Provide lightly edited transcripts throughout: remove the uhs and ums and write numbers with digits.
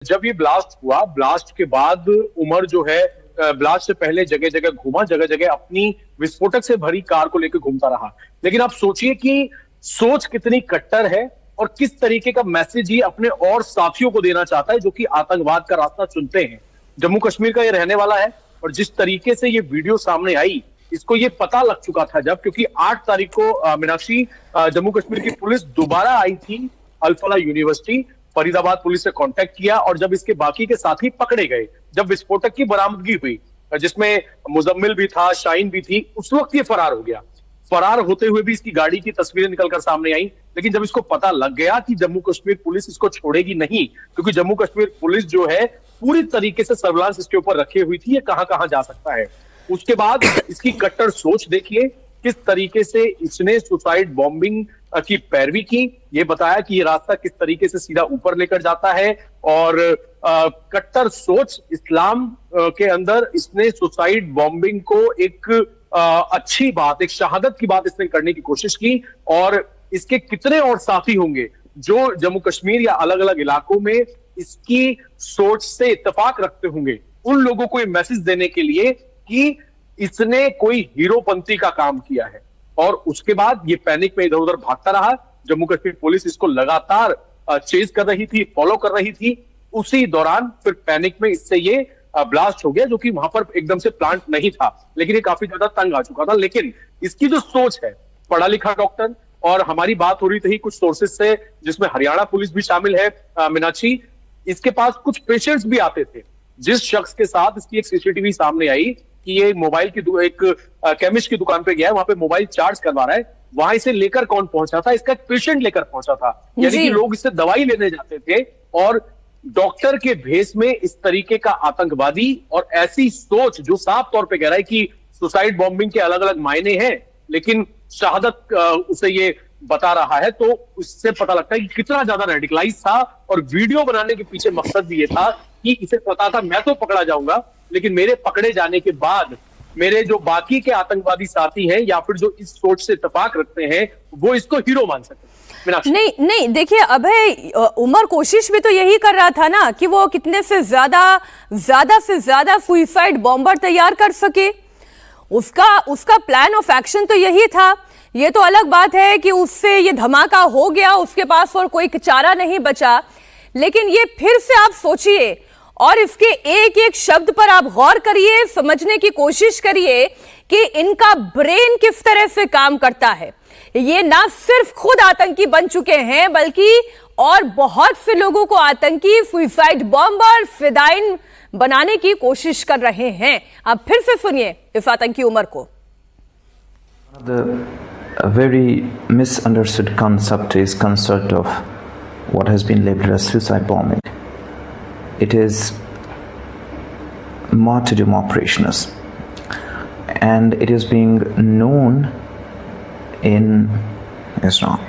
जब ये ब्लास्ट हुआ, ब्लास्ट के बाद उमर जो है ब्लास्ट से पहले जगह जगह घूमा, जगह जगह अपनी विस्फोटक से भरी कार को लेकर घूमता रहा। लेकिन आप सोचिए कि सोच कितनी कट्टर है और किस तरीके का मैसेज ये अपने और साथियों को देना चाहता है जो कि आतंकवाद का रास्ता चुनते हैं। जम्मू कश्मीर का ये रहने वाला है और जिस तरीके से ये वीडियो सामने आई, इसको ये पता लग चुका था जब, क्योंकि 8 तारीख को मीनाक्षी जम्मू कश्मीर की पुलिस दोबारा आई थी अल-फला यूनिवर्सिटी, फरीदाबाद पुलिस से कांटेक्ट किया और जब इसके बाकी के साथी पकड़े गए, जब विस्फोटक की बरामदगी हुई जिसमें मुजम्मिल भी था, शाहीन भी थी, उस वक्त ये फरार हो गया। फरार होते हुए भी इसकी गाड़ी की तस्वीरें निकलकर सामने आई। लेकिन जब इसको पता लग गया कि जम्मू कश्मीर पुलिस इसको छोड़ेगी नहीं, क्योंकि जम्मू कश्मीर पुलिस जो है पूरी तरीके से सर्विलांस इसके ऊपर रखे हुई थी, ये कहां कहां जा सकता है। उसके बाद इसकी कट्टर सोच देखिए किस तरीके से इसने सुसाइड बॉम्बिंग की पैरवी की। ये बताया कि ये रास्ता किस तरीके से सीधा ऊपर लेकर जाता है और कट्टर सोच इस्लाम के अंदर इसने सुसाइड बॉम्बिंग को एक अच्छी बात, एक शहादत की बात इसने करने की कोशिश की। और इसके कितने और साथी होंगे जो जम्मू कश्मीर या अलग अलग इलाकों में इसकी सोच से इत्तेफाक रखते होंगे, उन लोगों को ये मैसेज देने के लिए कि इसने कोई हीरोपंती का काम किया है। और उसके बाद ये पैनिक में इधर उधर भागता रहा। जम्मू कश्मीर पुलिस इसको लगातार चेज कर रही थी, फॉलो कर रही थी। उसी दौरान फिर पैनिक में इससे ये ब्लास्ट हो गया, जो कि वहां पर एकदम से प्लांट नहीं था, लेकिन ये काफी ज्यादा तंग आ चुका था। लेकिन इसकी जो सोच है, पढ़ा लिखा डॉक्टर, और हमारी बात हो रही थी कुछ सोर्सेज से जिसमें हरियाणा पुलिस भी शामिल है मीनाक्षी, इसके पास कुछ पेशेंट्स भी आते थे। जिस शख्स के साथ इसकी एक सीसीटीवी सामने आई कि ये मोबाइल की एक केमिस्ट की दुकान पे गया है, वहां पे मोबाइल चार्ज करवा रहा है, वहां इसे लेकर कौन पहुंचा था? इसका एक पेशेंट लेकर पहुंचा था। यानी कि लोग इससे दवाई लेने जाते थे और डॉक्टर के भेष में इस तरीके का आतंकवादी और ऐसी सोच जो साफ तौर पे कह रहा है कि सुसाइड बॉम्बिंग के अलग अलग मायने हैं, लेकिन शहादत उसे ये बता रहा है, तो उससे पता लगता है कि कितना ज्यादा रेडिकलाइज था। और वीडियो बनाने के पीछे मकसद भी ये था कि इसे पता था मैं तो पकड़ा जाऊंगा, लेकिन मेरे पकड़े जाने के बाद मेरे जो बाकी के आतंकवादी साथी हैं या फिर जो इस सोच से इत्तेफाक रखते हैं, वो इसको हीरो मान सके। नहीं नहीं, देखिए अभय, उमर कोशिश भी तो यही कर रहा था ना कि वो कितने से ज्यादा सुसाइड बॉम्बर तैयार कर सके। उसका प्लान ऑफ एक्शन तो यही था। ये तो अलग बात है कि उससे ये धमाका हो गया, उसके पास और कोई चारा नहीं बचा। लेकिन ये फिर से आप सोचिए और इसके एक एक शब्द पर आप गौर करिए, समझने की कोशिश करिए कि इनका ब्रेन किस तरह से काम करता है। ये ना सिर्फ खुद आतंकी बन चुके हैं, बल्कि और बहुत से लोगों को आतंकी, सुसाइड बॉम्बर, फिदाइन बनाने की कोशिश कर रहे हैं। आप फिर से सुनिए इस आतंकी उमर को। A very misunderstood concept is concept of what has been labeled as suicide bombing. It is martyrdom operations, and it is being known in Islam.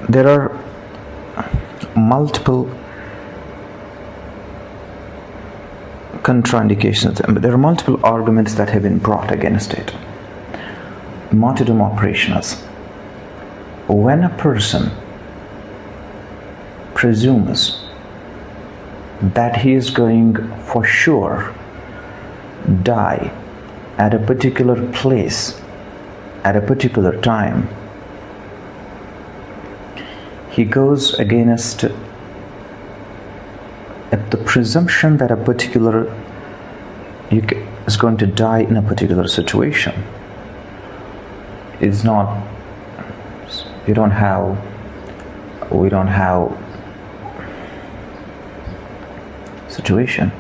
There are multiple contraindications, but there are multiple arguments that have been brought against it. Martyrdom operations. When a person presumes that he is going for sure die at a particular place at a particular time, he goes against the presumption that a particular is going to die in a particular situation. It's not, we don't have situation.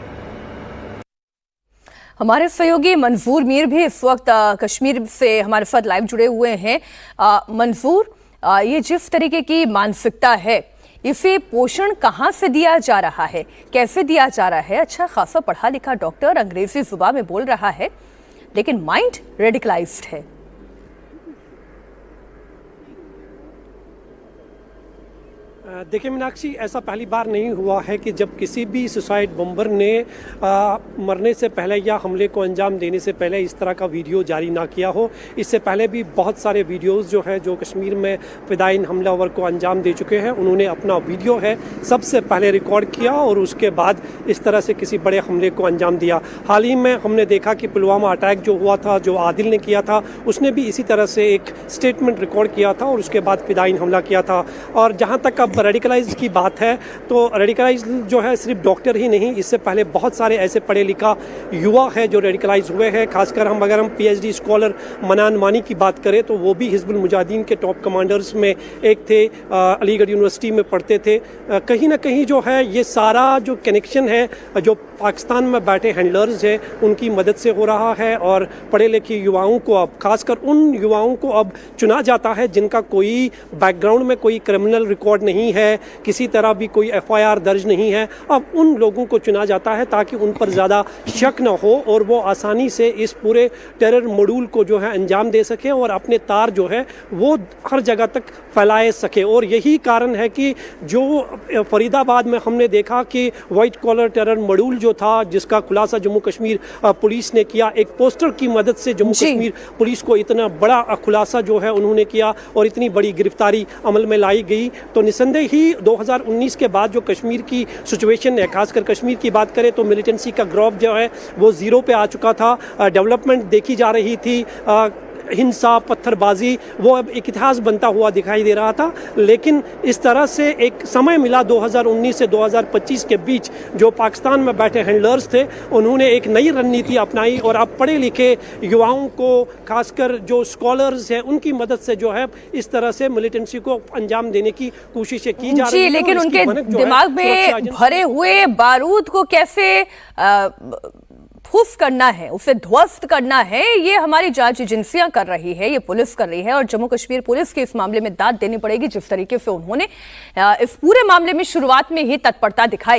हमारे सहयोगी मंजूर मीर भी इस वक्त कश्मीर से हमारे साथ live जुड़े हुए हैं। मंजूर, ये जिस तरीके की मानसिकता है, इसे पोषण कहाँ से दिया जा रहा है, कैसे दिया जा रहा है? अच्छा खासा पढ़ा लिखा डॉक्टर अंग्रेजी जुबान में बोल रहा है, लेकिन माइंड रेडिकलाइज्ड है। देखिए मीनाक्षी, ऐसा पहली बार नहीं हुआ है कि जब किसी भी सुसाइड बम्बर ने मरने से पहले या हमले को अंजाम देने से पहले इस तरह का वीडियो जारी ना किया हो। इससे पहले भी बहुत सारे वीडियोस जो है जो कश्मीर में फिदायीन हमलावर को अंजाम दे चुके हैं, उन्होंने अपना वीडियो है सबसे पहले रिकॉर्ड किया और उसके बाद इस तरह से किसी बड़े हमले को अंजाम दिया। हाल ही में हमने देखा कि पुलवामा अटैक जो हुआ था, जो आदिल ने किया था, उसने भी इसी तरह से एक स्टेटमेंट रिकॉर्ड किया था और उसके बाद फिदायीन हमला किया था। और जहाँ तक अब रेडिकलाइज की बात है, तो रेडिकलाइज जो है सिर्फ डॉक्टर ही नहीं, इससे पहले बहुत सारे ऐसे पढ़े लिखा युवा है जो रेडिकलाइज हुए हैं। खासकर अगर हम पीएचडी स्कॉलर मनान मानी की बात करें तो वो भी हिजबुल मुजाहिदीन के टॉप कमांडर्स में एक थे, अलीगढ़ यूनिवर्सिटी में पढ़ते थे। कहीं ना कहीं जो है ये सारा जो कनेक्शन है जो पाकिस्तान में बैठे हैंडलर्स हैं उनकी मदद से हो रहा है और पढ़े लिखे युवाओं को अब, खासकर उन युवाओं को अब चुना जाता है जिनका कोई बैकग्राउंड में कोई क्रिमिनल रिकॉर्ड नहीं है, किसी तरह भी कोई एफआईआर दर्ज नहीं है। अब उन लोगों को चुना जाता है ताकि उन पर ज़्यादा शक न हो और वो आसानी से इस पूरे टेरर मॉड्यूल को जो है अंजाम दे सके और अपने तार जो है वो हर जगह तक फैलाए सके। और यही कारण है कि जो फरीदाबाद में हमने देखा कि वाइट कॉलर टेरर मॉड्यूल जो था, जिसका खुलासा जम्मू कश्मीर पुलिस ने किया, एक पोस्टर की मदद से जम्मू कश्मीर पुलिस को इतना बड़ा खुलासा जो है उन्होंने किया और इतनी बड़ी गिरफ्तारी अमल में लाई गई। तो निसंदेह ही 2019 के बाद जो कश्मीर की सिचुएशन है, खासकर कश्मीर की बात करें तो मिलिटेंसी का ग्राफ जो है वो जीरो पे आ चुका था। डेवलपमेंट देखी जा रही थी, हिंसा, पत्थरबाजी, वो अब एक इतिहास बनता हुआ दिखाई दे रहा था। लेकिन इस तरह से एक समय मिला 2019 से 2025 के बीच, जो पाकिस्तान में बैठे हैंडलर्स थे उन्होंने एक नई रणनीति अपनाई और अब पढ़े लिखे युवाओं को, खासकर जो स्कॉलर्स हैं, उनकी मदद से जो है इस तरह से मिलिटेंसी को अंजाम देने की कोशिशें की जा रही है। लेकिन उनके दिमाग में भरे हुए बारूद को कैसे फूस करना है, उसे ध्वस्त करना है, ये हमारी जांच एजेंसियां कर रही है, ये पुलिस कर रही है। और जम्मू कश्मीर पुलिस के इस मामले में दाद देनी पड़ेगी। जिस तरीके से उन्होंने इस पूरे मामले में शुरुआत में ही तत्परता दिखाई।